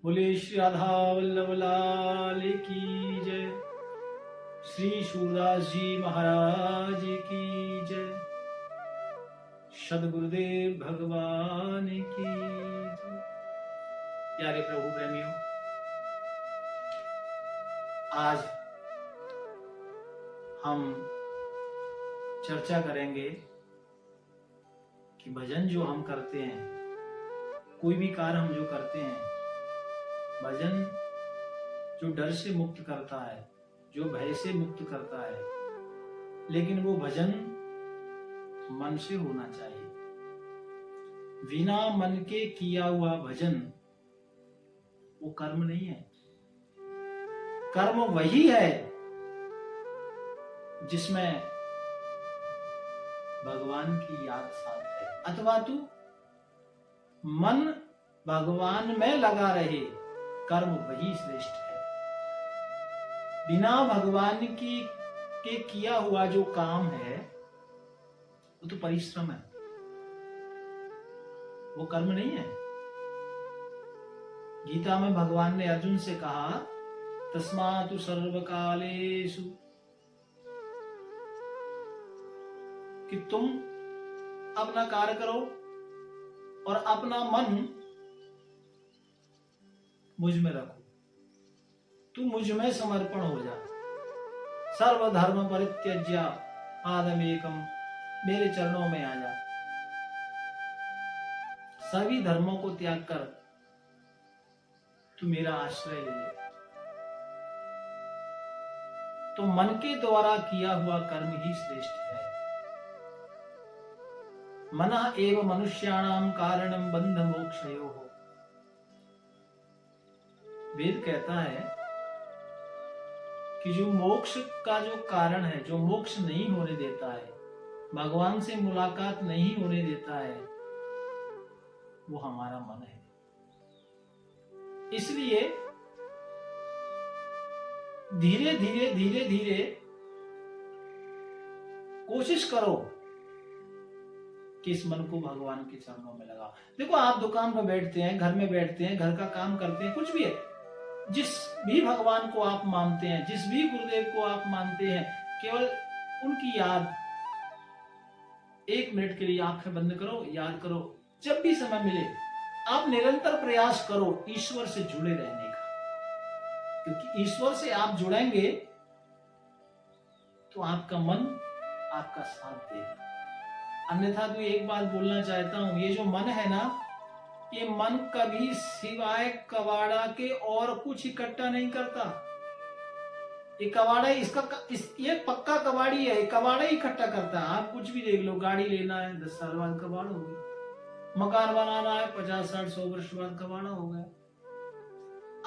बोले श्री राधा वल्लभ लाल की जय। श्री सूरदास जी महाराज की जय। सद्गुरुदेव भगवान की जय। प्यारे प्रभु प्रेमियों, आज हम चर्चा करेंगे कि भजन जो हम करते हैं, कोई भी कार्य हम जो करते हैं, भजन जो डर से मुक्त करता है, जो भय से मुक्त करता है, लेकिन वो भजन मन से होना चाहिए। बिना मन के किया हुआ भजन वो कर्म नहीं है। कर्म वही है जिसमें भगवान की याद साथ है, अथवा तू मन भगवान में लगा रहे, कर्म वही श्रेष्ठ है। बिना भगवान के किया हुआ जो काम है वो तो परिश्रम है, वो कर्म नहीं है। गीता में भगवान ने अर्जुन से कहा, तस्मातु सर्वकालेषु, कि तुम अपना कार्य करो और अपना मन मुझ में रखो, तू मुझ में समर्पण हो जा। सर्वधर्म परित्यज्य मामेकम, मेरे चरणों में आ जा। सभी धर्मों को त्याग कर तू मेरा आश्रय ले ले। तो मन के द्वारा किया हुआ कर्म ही श्रेष्ठ है। मनः एव मनुष्याणाम कारणम बंध मोक्षयोः। वेद कहता है कि जो मोक्ष का जो कारण है, जो मोक्ष नहीं होने देता है, भगवान से मुलाकात नहीं होने देता है, वो हमारा मन है। इसलिए धीरे धीरे धीरे धीरे कोशिश करो कि इस मन को भगवान के चरणों में लगाओ। देखो, आप दुकान पर बैठते हैं, घर में बैठते हैं, घर का काम करते हैं, कुछ भी है, जिस भी भगवान को आप मानते हैं, जिस भी गुरुदेव को आप मानते हैं, केवल उनकी याद, 1 मिनट के लिए आंखें बंद करो, याद करो। जब भी समय मिले आप निरंतर प्रयास करो ईश्वर से जुड़े रहने का, क्योंकि ईश्वर से आप जुड़ेंगे तो आपका मन आपका साथ देगा। अन्यथा तो एक बात बोलना चाहता हूं, ये जो मन है ना, ये मन कभी सिवाय कबाड़ा के और कुछ इकट्ठा नहीं करता। ये कबाड़ा ये पक्का कबाड़ी है, कबाड़ा ही इकट्ठा करता है। आप कुछ भी देख लो, गाड़ी लेना है 10 साल बाद कबाड़ हो गया, मकान बनाना है 50 60 100 वर्ष बाद कबाड़ा हो गया।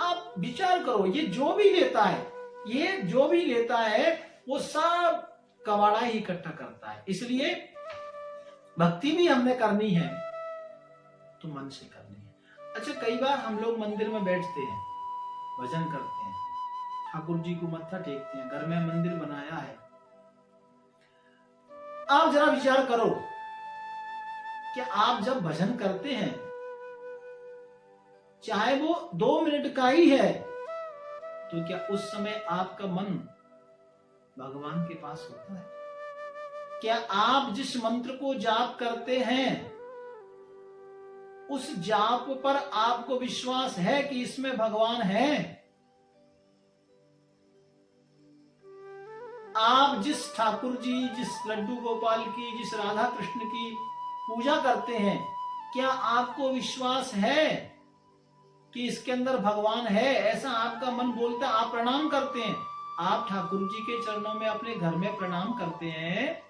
आप विचार करो, ये जो भी लेता है वो सब कबाड़ा ही इकट्ठा करता है। इसलिए भक्ति भी हमने करनी है तो मन से करनी है। अच्छा, कई बार हम लोग मंदिर में बैठते हैं, भजन करते हैं, ठाकुर जी को मत्था टेकते हैं, घर में मंदिर बनाया है। आप जरा विचार करो कि आप जब भजन करते हैं, चाहे वो 2 मिनट का ही है, तो क्या उस समय आपका मन भगवान के पास होता है? क्या आप जिस मंत्र को जाप करते हैं, उस जाप पर आपको विश्वास है कि इसमें भगवान है? आप जिस ठाकुर जी, जिस लड्डू गोपाल की, जिस राधा कृष्ण की पूजा करते हैं, क्या आपको विश्वास है कि इसके अंदर भगवान है? ऐसा आपका मन बोलता है। आप प्रणाम करते हैं, आप ठाकुर जी के चरणों में अपने घर में प्रणाम करते हैं,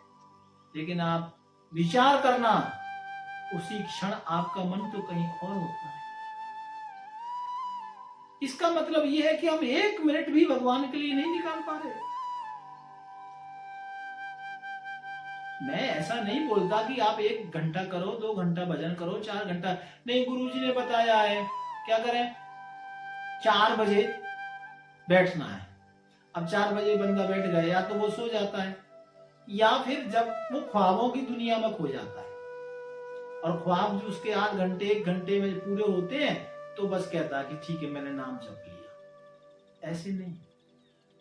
लेकिन आप विचार करना, उसी क्षण आपका मन तो कहीं और होता है। इसका मतलब यह है कि हम 1 मिनट भी भगवान के लिए नहीं निकाल पा रहे। मैं ऐसा नहीं बोलता कि आप 1 घंटा करो, 2 घंटा भजन करो, 4 घंटा नहीं। गुरुजी ने बताया है क्या करें, 4 बजे बैठना है। अब 4 बजे बंदा बैठ गया, या तो वो सो जाता है, या फिर जब वो ख्वाबों की दुनिया में खो जाता है, और ख्वाब जो उसके आध घंटे 1 घंटे में पूरे होते हैं, तो बस कहता है कि ठीक है मैंने नाम जप लिया। ऐसे नहीं,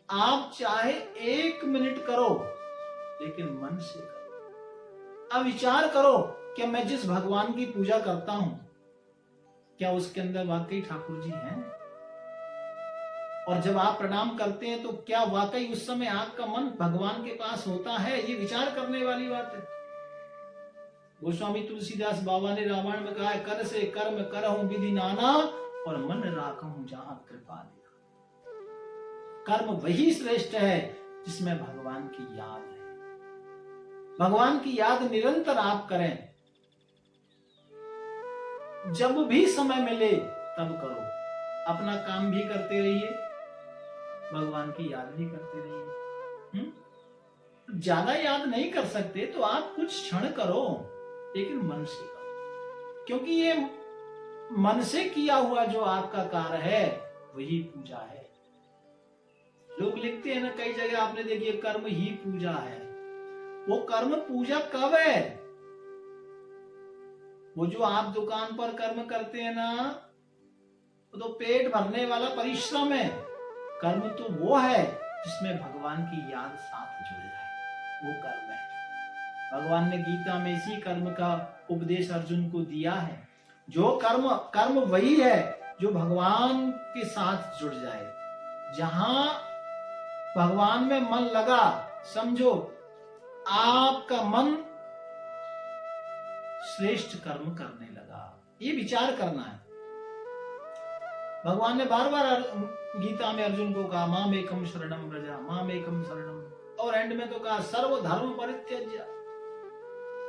आप चाहे 1 मिनट करो लेकिन मन से करो। अब विचार करो कि मैं जिस भगवान की पूजा करता हूं क्या उसके अंदर वाकई ठाकुर जी हैं? और जब आप प्रणाम करते हैं तो क्या वाकई उस समय आपका मन भगवान के पास होता है? ये विचार करने वाली बात है। गोस्वामी तुलसीदास बाबा ने रामायण में कहा है, कर से कर्म करहूं विधि नाना और मन राखहूं जहां कृपा दिया। कर्म वही श्रेष्ठ है जिसमें भगवान की याद है। भगवान की याद निरंतर आप करें, जब भी समय मिले तब करो। अपना काम भी करते रहिए, भगवान की याद भी करते रहिए। ज्यादा याद नहीं कर सकते तो आप कुछ क्षण करो लेकिन मन से करो, क्योंकि ये मन से किया हुआ जो आपका कार्य है वही पूजा है। लोग लिखते हैं ना कई जगह, आपने देखिए कर्म ही पूजा है। वो कर्म पूजा कब है? वो जो आप दुकान पर कर्म करते हैं ना, वो तो पेट भरने वाला परिश्रम है। कर्म तो वो है जिसमें भगवान की याद साथ जुड़ जाए, वो कर्म है। भगवान ने गीता में इसी कर्म का उपदेश अर्जुन को दिया है। जो कर्म वही है जो भगवान के साथ जुड़ जाए। जहां भगवान में मन लगा, समझो आपका मन श्रेष्ठ कर्म करने लगा। ये विचार करना है। भगवान ने बार बार गीता में अर्जुन को कहा, माम एकम शरणम व्रजा, माम एकम शरणम, और एंड में तो कहा सर्व धर्म परित्यज्य,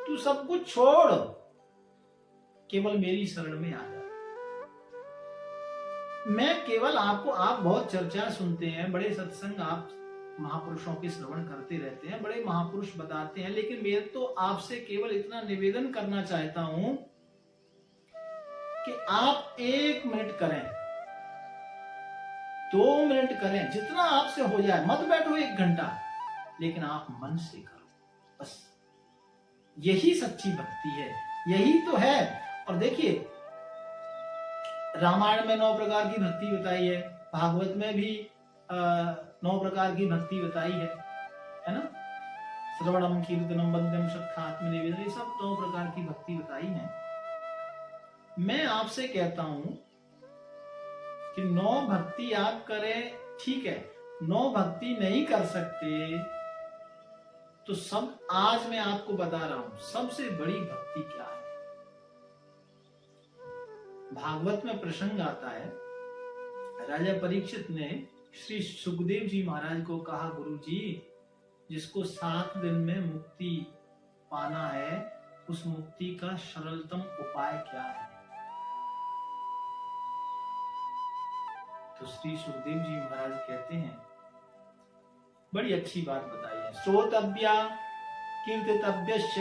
तू सब कुछ छोड़, केवल मेरी शरण में आ जा। मैं केवल आपको, आप बहुत चर्चा सुनते हैं, बड़े सत्संग आप महापुरुषों के श्रवण करते रहते हैं, बड़े महापुरुष बताते हैं, लेकिन मैं तो आपसे केवल इतना निवेदन करना चाहता हूं कि आप 1 मिनट करें, 2 मिनट करें, जितना आपसे हो जाए। मत बैठो 1 घंटा, लेकिन आप मन से करो। बस यही सच्ची भक्ति है, यही तो है। और देखिए रामायण में 9 प्रकार की भक्ति बताई है, भागवत में भी 9 प्रकार की भक्ति बताई है ना? श्रवणम कीर्तनम वंद्यम सखात्म निवेदन, ये सब 9 प्रकार की भक्ति बताई है। मैं आपसे कहता हूं कि 9 भक्ति आप करें, ठीक है। 9 भक्ति नहीं कर सकते तो सब, आज मैं आपको बता रहा हूं सबसे बड़ी भक्ति क्या है। भागवत में प्रसंग आता है, राजा परीक्षित ने श्री सुखदेव जी महाराज को कहा, गुरु जी, जिसको 7 दिन में मुक्ति पाना है, उस मुक्ति का सरलतम उपाय क्या है? तो श्री सुखदेव जी महाराज कहते हैं, बड़ी अच्छी बात बताई है, श्रोतव्या कीर्तितव्यश्च।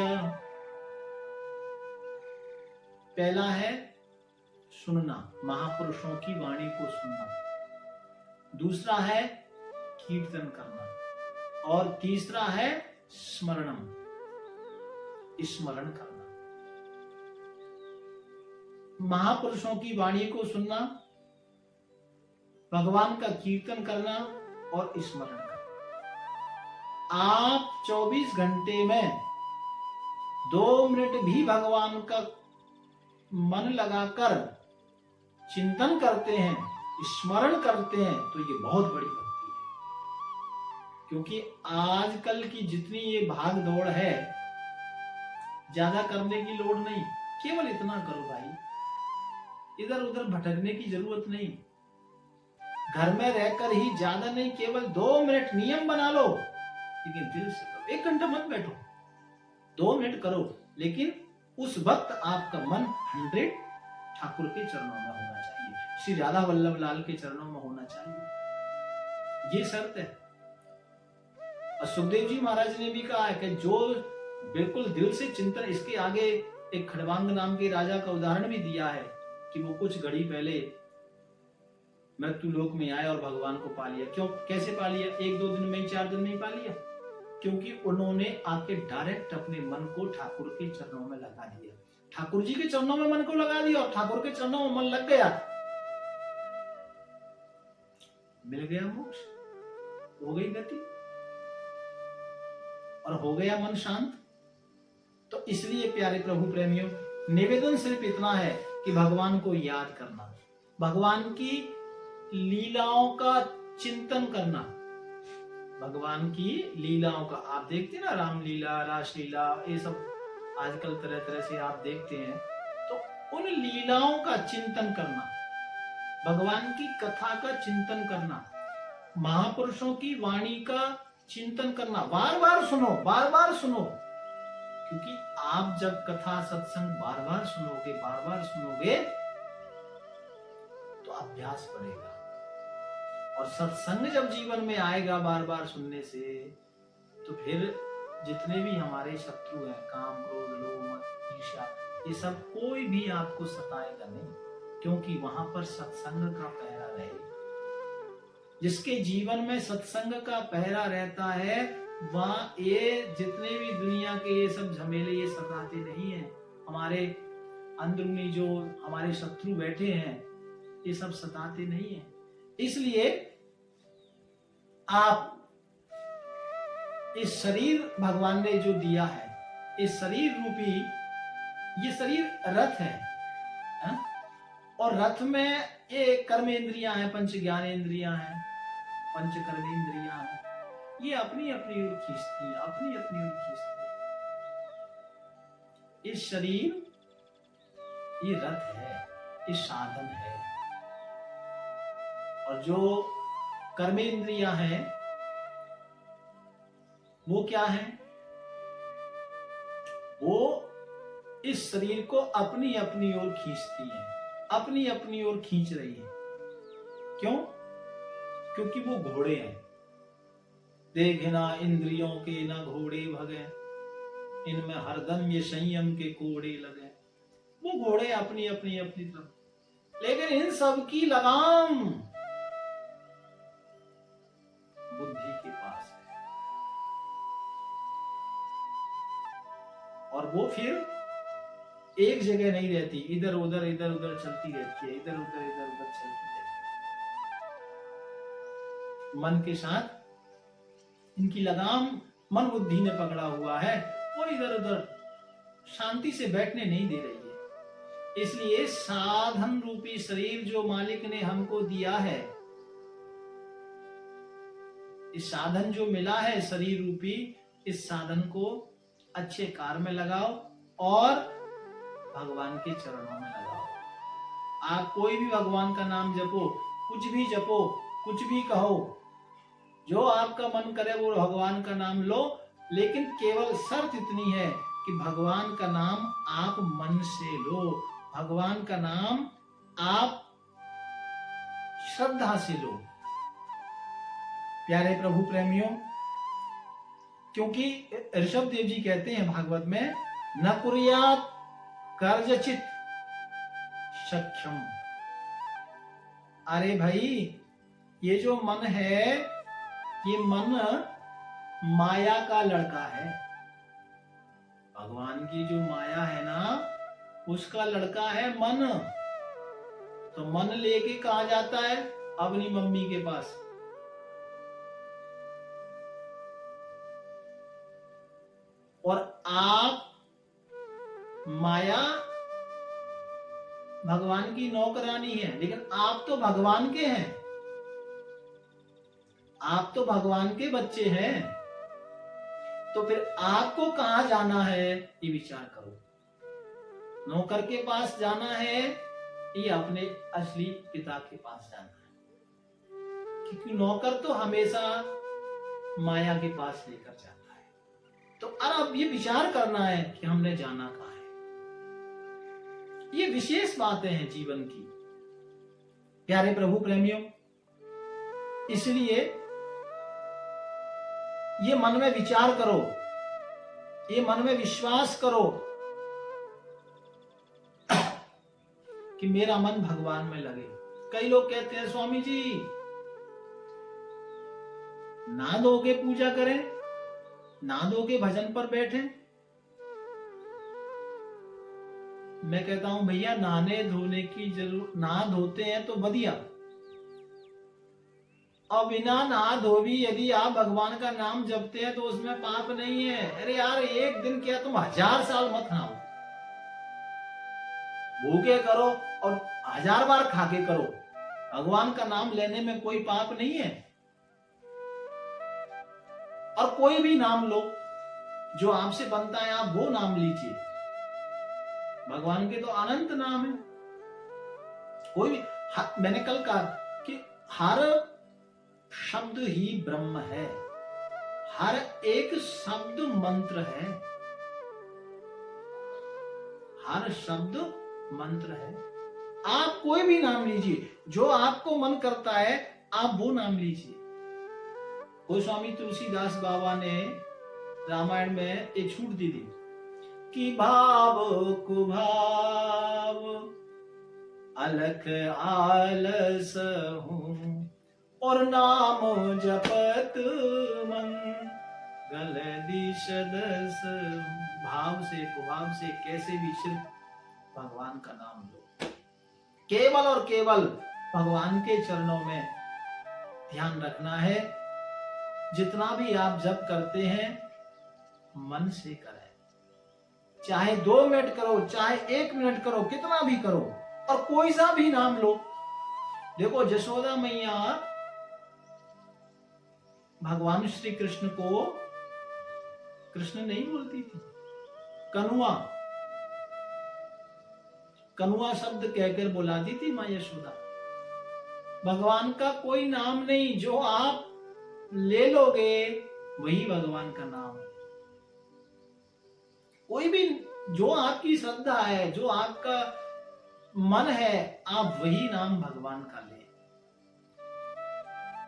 पहला है सुनना, महापुरुषों की वाणी को सुनना। दूसरा है कीर्तन करना, और तीसरा है स्मरणम, स्मरण करना। महापुरुषों की वाणी को सुनना, भगवान का कीर्तन करना और स्मरण करना। आप 24 घंटे में 2 मिनट भी भगवान का मन लगाकर चिंतन करते हैं, स्मरण करते हैं, तो ये बहुत बड़ी भक्ति है। क्योंकि आजकल की जितनी ये भाग दौड़ है, ज्यादा करने की लोड़ नहीं, केवल इतना करो भाई, इधर उधर भटकने की जरूरत नहीं। घर में रहकर ही, ज्यादा नहीं, केवल 2 मिनट नियम बना लो, लेकिन दिल से करो। 1 घंटा मत बैठो, 2 मिनट करो, लेकिन उस वक्त आपका मन 100 ठाकुर के चरणों में होना चाहिए, श्री राधा वल्लभ लाल के चरणों में होना चाहिए। ये शर्त है। और सुखदेव जी महाराज ने भी कहा है कि जो बिल्कुल दिल से चिंतन, इसके आगे एक खड़वांग नाम के राजा का उदाहरण भी दिया है कि वो कुछ घड़ी पहले मृत्यु लोक में आए और भगवान को पा लिया। क्यों, कैसे पा लिया? 1-2 दिन में, 4 दिन में ही पा लिया, क्योंकि उन्होंने आके डायरेक्ट अपने मन को ठाकुर के चरणों में लगा दिया। ठाकुर जी के चरणों में मन को लगा दिया और ठाकुर के चरणों में मन लग गया मिल गया मोक्ष, हो गई गति और हो गया मन शांत। तो इसलिए प्यारे प्रभु प्रेमियों, निवेदन सिर्फ इतना है कि भगवान को याद करना, भगवान की लीलाओं का चिंतन करना, भगवान की लीलाओं का। आप देखते हैं ना, रामलीला, रासलीला, ये सब आजकल तरह तरह से आप देखते हैं, तो उन लीलाओं का चिंतन करना, भगवान की कथा का चिंतन करना, महापुरुषों की वाणी का चिंतन करना, बार बार सुनो, बार बार सुनो, क्योंकि आप जब कथा सत्संग बार बार सुनोगे, बार बार सुनोगे, तो अभ्यास बढ़ेगा। और सत्संग जब जीवन में आएगा बार बार सुनने से, तो फिर जितने भी हमारे शत्रु हैं, काम, क्रोध, लोभ, मद, ईर्ष्या, ये सब कोई भी आपको सताएगा नहीं, क्योंकि वहां पर सत्संग का पहरा रहेगा। जिसके जीवन में सत्संग का पहरा रहता है, वहां ये जितने भी दुनिया के ये सब झमेले ये सताते नहीं है। हमारे अंदरूनी जो हमारे शत्रु बैठे हैं, ये सब सताते नहीं है। इसलिए आप इस शरीर भगवान ने जो दिया है, इस शरीर रूपी, ये शरीर रथ है, हा? और रथ में ये कर्मेंद्रियां हैं, पंच ज्ञानेंद्रियां हैं, पंच कर्मेंद्रियां हैं, ये अपनी अपनी ओर खींचती है, अपनी अपनी ओर खींचती है। इस शरीर ये रथ है, ये साधन है। और जो कर्मेंद्रियां हैं वो क्या है? वो इस शरीर को अपनी अपनी ओर खींचती है, अपनी अपनी ओर खींच रही है। क्यों? क्योंकि वो घोड़े हैं। देखना इंद्रियों के न घोड़े भगे, इनमें हरदम ये संयम के कोड़े लगे। वो घोड़े अपनी अपनी अपनी तरफ, लेकिन इन सब की लगाम बुद्धि के पास है। और वो फिर एक जगह नहीं रहती, इधर उधर चलती रहती है, इधर उधर चलती रहती है। मन के साथ इनकी लगाम मन बुद्धि ने पकड़ा हुआ है, वो इधर उधर शांति से बैठने नहीं दे रही है। इसलिए साधन रूपी शरीर जो मालिक ने हमको दिया है, इस साधन जो मिला है शरीर रूपी, इस साधन को अच्छे कार्य में लगाओ और भगवान के चरणों में लगाओ। आप कोई भी भगवान का नाम जपो, कुछ भी जपो, कुछ भी कहो, जो आपका मन करे वो भगवान का नाम लो, लेकिन केवल शर्त इतनी है कि भगवान का नाम आप मन से लो, भगवान का नाम आप श्रद्धा से लो। प्यारे प्रभु प्रेमियों, क्योंकि ऋषभ देव जी कहते हैं भागवत में, न कुर्यात कर्जचित सख्यम। अरे भाई, ये जो मन है, ये मन माया का लड़का है। भगवान की जो माया है ना, उसका लड़का है मन। तो मन लेके कहा जाता है? अपनी मम्मी के पास। और आप माया भगवान की नौकरानी है, लेकिन आप तो भगवान के हैं, आप तो भगवान के बच्चे हैं। तो फिर आपको कहां जाना है, ये विचार करो। नौकर के पास जाना है या अपने असली पिता के पास जाना है? क्योंकि नौकर तो हमेशा माया के पास लेकर जाता है। तो अब ये विचार करना है कि हमने जाना कहां है। ये विशेष बातें हैं जीवन की, प्यारे प्रभु प्रेमियों। इसलिए ये मन में विचार करो, ये मन में विश्वास करो कि मेरा मन भगवान में लगे। कई लोग कहते हैं, स्वामी जी ना धो के पूजा करें, ना धो के भजन पर बैठे। मैं कहता हूं भैया, नहाने धोने की जरूरत, नहा धोते हैं तो बढ़िया, और बिना नहा धोबी यदि आप भगवान का नाम जपते हैं तो उसमें पाप नहीं है। अरे यार, एक दिन क्या, तुम 1000 साल मत नहाओ, भूखे करो और 1000 बार खा के करो, भगवान का नाम लेने में कोई पाप नहीं है। और कोई भी नाम लो जो आपसे बनता है, आप वो नाम लीजिए। भगवान के तो अनंत नाम है। कोई भी, मैंने कल कहा कि हर शब्द ही ब्रह्म है, हर एक शब्द मंत्र है, हर शब्द मंत्र है। आप कोई भी नाम लीजिए, जो आपको मन करता है आप वो नाम लीजिए। गोस्वामी तुलसीदास बाबा ने रामायण में एक छूट दी थी कि भाव कुभाव अलख आलस हूं और नाम जपत मंगल दिशदस। भाव से कुभाव से कैसे भी सिर्फ भगवान का नाम लो, केवल और केवल भगवान के चरणों में ध्यान रखना है। जितना भी आप जप करते हैं मन से करें, चाहे 2 मिनट करो, चाहे 1 मिनट करो, कितना भी करो, और कोई सा भी नाम लो। देखो, यशोदा मैया भगवान श्री कृष्ण को कृष्ण नहीं बोलती थी, कनुआ, कनुआ शब्द कहकर बुलाती थी मां यशोदा। भगवान का कोई नाम नहीं, जो आप ले लोगे वही भगवान का नाम है। कोई भी, जो आपकी श्रद्धा है, जो आपका मन है, आप वही नाम भगवान का ले।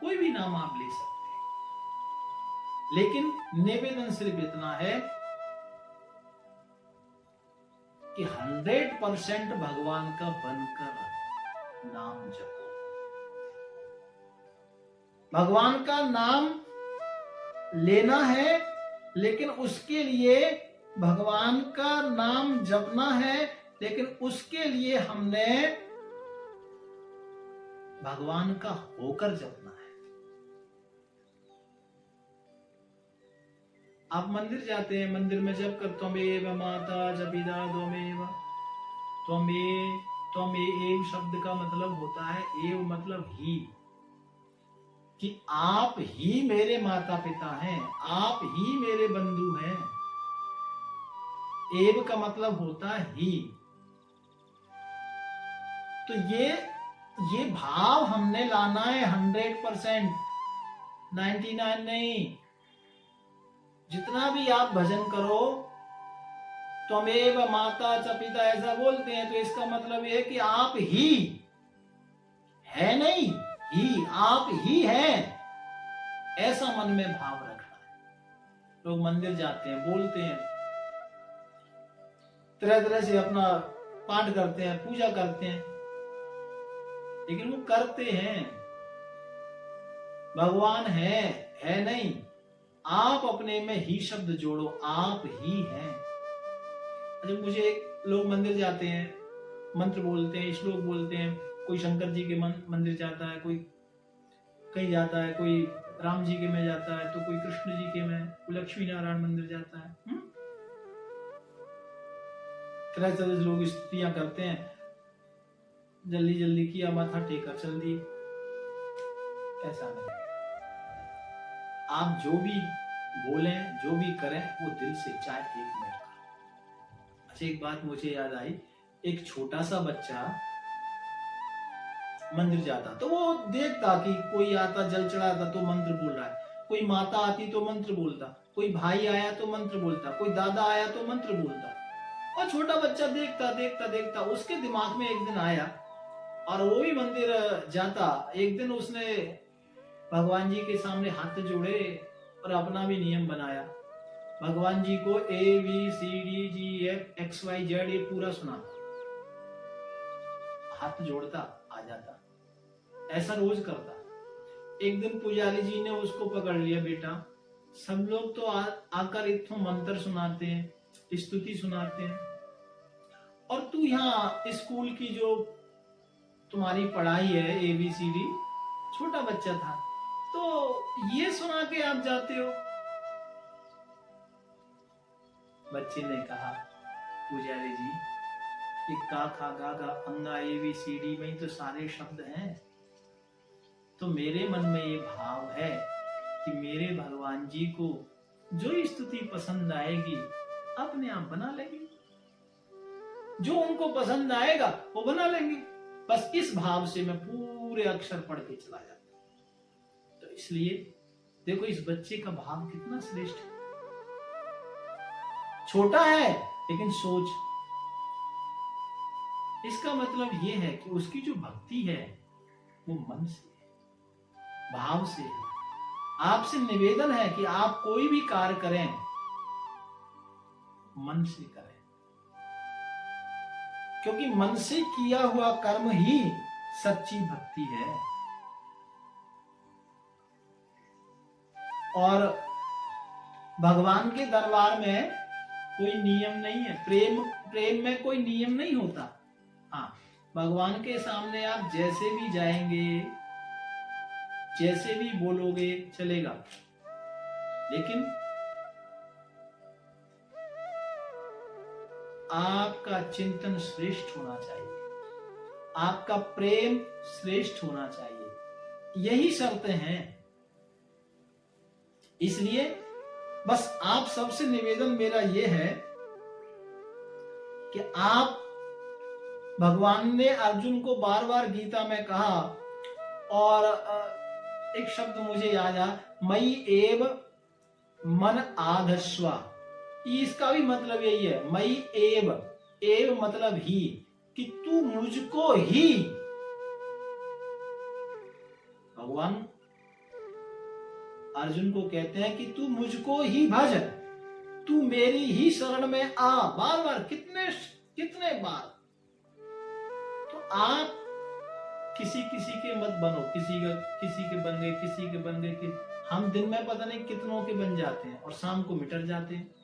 कोई भी नाम आप ले सकते हैं, लेकिन निवेदन सिर्फ इतना है कि 100% भगवान का बनकर नाम जपो। भगवान का नाम लेना है, लेकिन उसके लिए भगवान का नाम जपना है, लेकिन उसके लिए हमने भगवान का होकर जपना है। आप मंदिर जाते हैं, मंदिर में जप कर त्वमेव माता जपिता त्वमेव, त्वमेव शब्द का मतलब होता है एव मतलब ही, कि आप ही मेरे माता पिता हैं, आप ही मेरे बंधु हैं। एव का मतलब होता है ही। तो ये भाव हमने लाना है 100%, 99 नहीं। जितना भी आप भजन करो, त्वमेव माता च पिता ऐसा बोलते हैं, तो इसका मतलब यह है कि आप ही है, नहीं ही, आप ही हैं, ऐसा मन में भाव रखना है। लोग मंदिर जाते हैं, बोलते हैं, तरह तरह से अपना पाठ करते हैं, पूजा करते हैं, लेकिन वो करते हैं, भगवान है नहीं। आप अपने में ही शब्द जोड़ो, आप ही हैं। जब मुझे लोग मंदिर जाते हैं, मंत्र बोलते हैं, श्लोक बोलते हैं, कोई शंकर जी के मंदिर जाता है, कोई कहीं जाता है, कोई राम जी के में जाता है, तो कोई कृष्ण जी के में, कोई लक्ष्मी नारायण मंदिर जाता है। तरह तरह से लोग स्तुतियां करते हैं, जल्दी जल्दी किया, माथा टेका, चल दी। ऐसा नहीं। आप जो भी बोलें, जो भी करें, वो दिल से, चाहे 1 मिनट का। अच्छा, एक बात मुझे याद आई, एक छोटा सा बच्चा मंदिर जाता तो वो देखता कि कोई आता जल चढ़ाता तो मंत्र बोल रहा है, कोई माता आती तो मंत्र बोलता, कोई भाई आया तो मंत्र बोलता, कोई दादा आया तो मंत्र बोलता। और छोटा बच्चा देखता देखता देखता उसके दिमाग में एक दिन आया और वो भी मंदिर जाता। एक दिन उसने भगवान जी के सामने हाथ जोड़े और अपना भी नियम बनाया, भगवान जी को ABCDGFXYZ ये पूरा सुना, हाथ जोड़ता, आ जाता, ऐसा रोज करता। एक दिन पुजारी जी ने उसको पकड़ लिया, बेटा सब लोग तो आकर इतने मंत्र सुनाते हैं, स्तुति सुनाते हैं, और तू यहाँ स्कूल की जो तुम्हारी पढ़ाई है ABCD, छोटा बच्चा था, तो ये सुना के आप जाते हो। बच्चे ने कहा, पुजारी जी, ये का खा गा गा अंगा ABCD में ही तो सारे शब्द हैं। तो मेरे मन में ये भाव है कि मेरे भगवान जी को जो स्तुति पसंद आएगी अपने आप बना लेंगे, जो उनको पसंद आएगा वो बना लेंगे। बस इस भाव से मैं पूरे अक्षर पढ़ के चला जाता। तो इसलिए देखो इस बच्चे का भाव कितना श्रेष्ठ है। छोटा है लेकिन सोच, इसका मतलब ये है कि उसकी जो भक्ति है वो मन से है, भाव से है। आपसे निवेदन है कि आप कोई भी कार्य करें मन से करें, क्योंकि मन से किया हुआ कर्म ही सच्ची भक्ति है। और भगवान के दरबार में कोई नियम नहीं है। प्रेम में कोई नियम नहीं होता। हाँ, भगवान के सामने आप जैसे भी जाएंगे, जैसे भी बोलोगे चलेगा, लेकिन आपका चिंतन श्रेष्ठ होना चाहिए, आपका प्रेम श्रेष्ठ होना चाहिए। यही शर्तें हैं। इसलिए बस आप सबसे निवेदन मेरा यह है कि आप, भगवान ने अर्जुन को बार बार गीता में कहा, और एक शब्द मुझे याद आ, मयि एव मन आधस्व। इसका भी मतलब यही है, मयि एव मतलब ही, कि तू मुझको ही, भगवान अर्जुन को कहते हैं कि तू मुझको ही भज, तू मेरी ही शरण में आ। बार बार, कितने बार। तो आप किसी के मत बनो, किसी के बन गए कि हम दिन में पता नहीं कितनों के बन जाते हैं और शाम को मिट जाते हैं।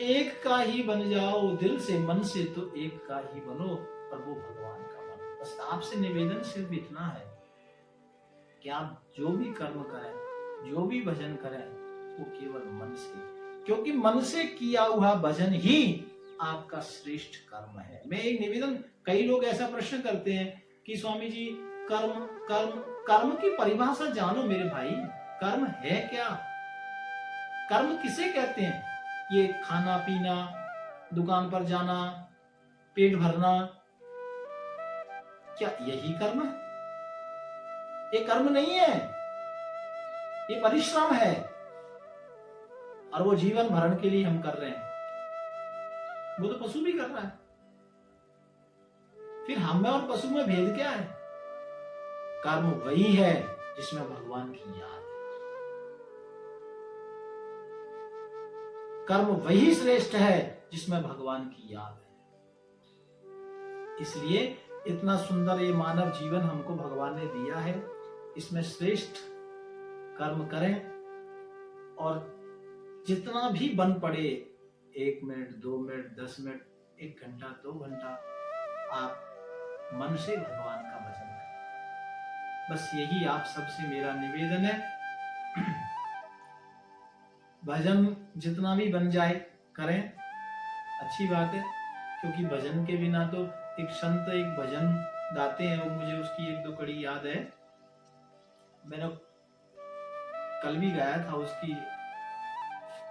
एक का ही बन जाओ दिल से मन से, तो एक का ही बनो, और वो भगवान का बनो। बस आपसे निवेदन सिर्फ इतना है कि आप जो भी कर्म करें, जो भी भजन करें, वो केवल मन से, क्योंकि मन से किया हुआ भजन ही आपका श्रेष्ठ कर्म है। मैं एक निवेदन, कई लोग ऐसा प्रश्न करते हैं कि स्वामी जी कर्म की परिभाषा जानो मेरे भाई। कर्म है क्या? कर्म किसे कहते हैं? ये खाना पीना, दुकान पर जाना, पेट भरना, क्या यही कर्म है? ये कर्म नहीं है, ये परिश्रम है, और वो जीवन भरण के लिए हम कर रहे हैं। वो तो पशु भी कर रहा है। फिर हम में और पशु में भेद क्या है? कर्म वही है जिसमें भगवान की याद है। कर्म वही श्रेष्ठ है जिसमें भगवान की याद है। इसलिए इतना सुंदर ये मानव जीवन हमको भगवान ने दिया है, इसमें श्रेष्ठ कर्म करें, और जितना भी बन पड़े, 1 मिनट, 2 मिनट, 10 मिनट, 1 घंटा, 2 घंटा, आप मन से भगवान का भजन करें। बस यही आप सबसे मेरा निवेदन है। भजन जितना भी बन जाए करें, अच्छी बात है, क्योंकि भजन के बिना तो, एक संत एक भजन गाते हैं, वो मुझे उसकी 1-2 कड़ी याद है, मैंने कल भी गाया था, उसकी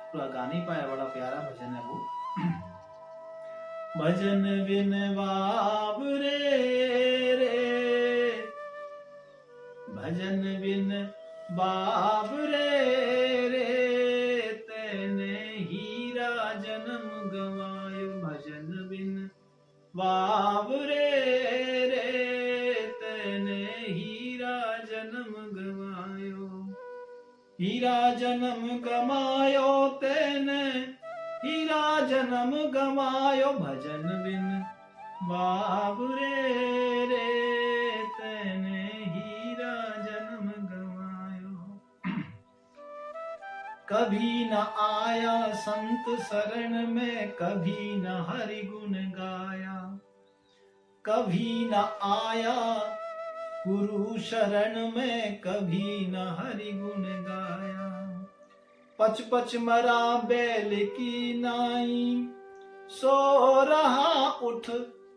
पूरा गा नहीं पाया, बड़ा प्यारा भजन है वो। भजन बिन बाबरे रे, भजन बिन बाबरे रे, तेने हीरा जन्म गवायो। भजन बिन बाबरे रे, तेने हीरा जन्म गवायो। हीरा जन्म गमायो तेने, हीरा जन्म गमायो। भजन बिन बाबरे रे, तेने हीरा जन्म गमायो। कभी न आया संत शरण में, कभी न हरि गुण गाया, कभी न आया गुरु शरण में कभी न हरि गुण गाया। पच पच मरा बैल की नाई, सो रहा उठ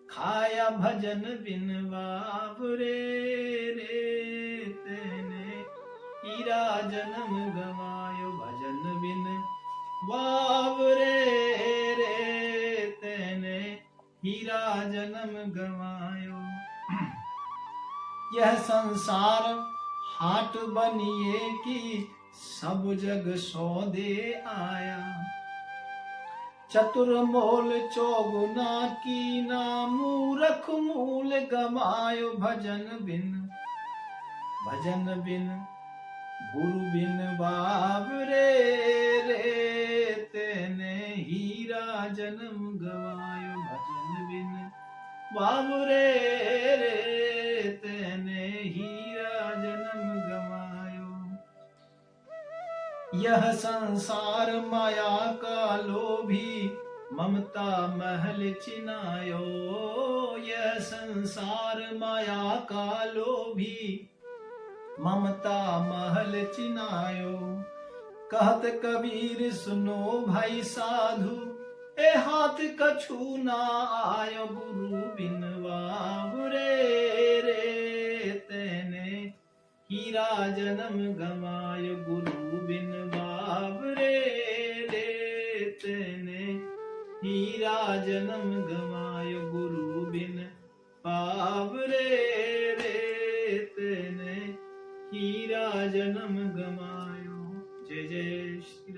खाया भजन बिन बाबरे रे। तेने हीरा जन्म गवायो भजन बिन बाबरे रे। तेने हीरा जन्म गवायो। यह संसार हाट बनिए की सब जग सौदे आया। चतुर मोल चौगुना की ना, मूरख मूल गमायो भजन बिन गुरु बिन बाबरे रे। तेने हीरा जन्म गवायो भजन बिन बाबरे रे। तेने हीरा जन्म गवायो। यह संसार माया का लोभी, ममता महल चिनायो। यह संसार माया का लोभी, ममता महल चिनायो। कहत कबीर सुनो भाई साधु, ए हाथ कछु ना आयो गुरु बिन बाबरे रे। तेने हीरा जन्म गवायो गुरु बिन बाबरे रे। तेने हीरा जन्म गवायो गुरु बिन बाबरे रे। तेने हीरा जन्म गवायो। जय जय श्री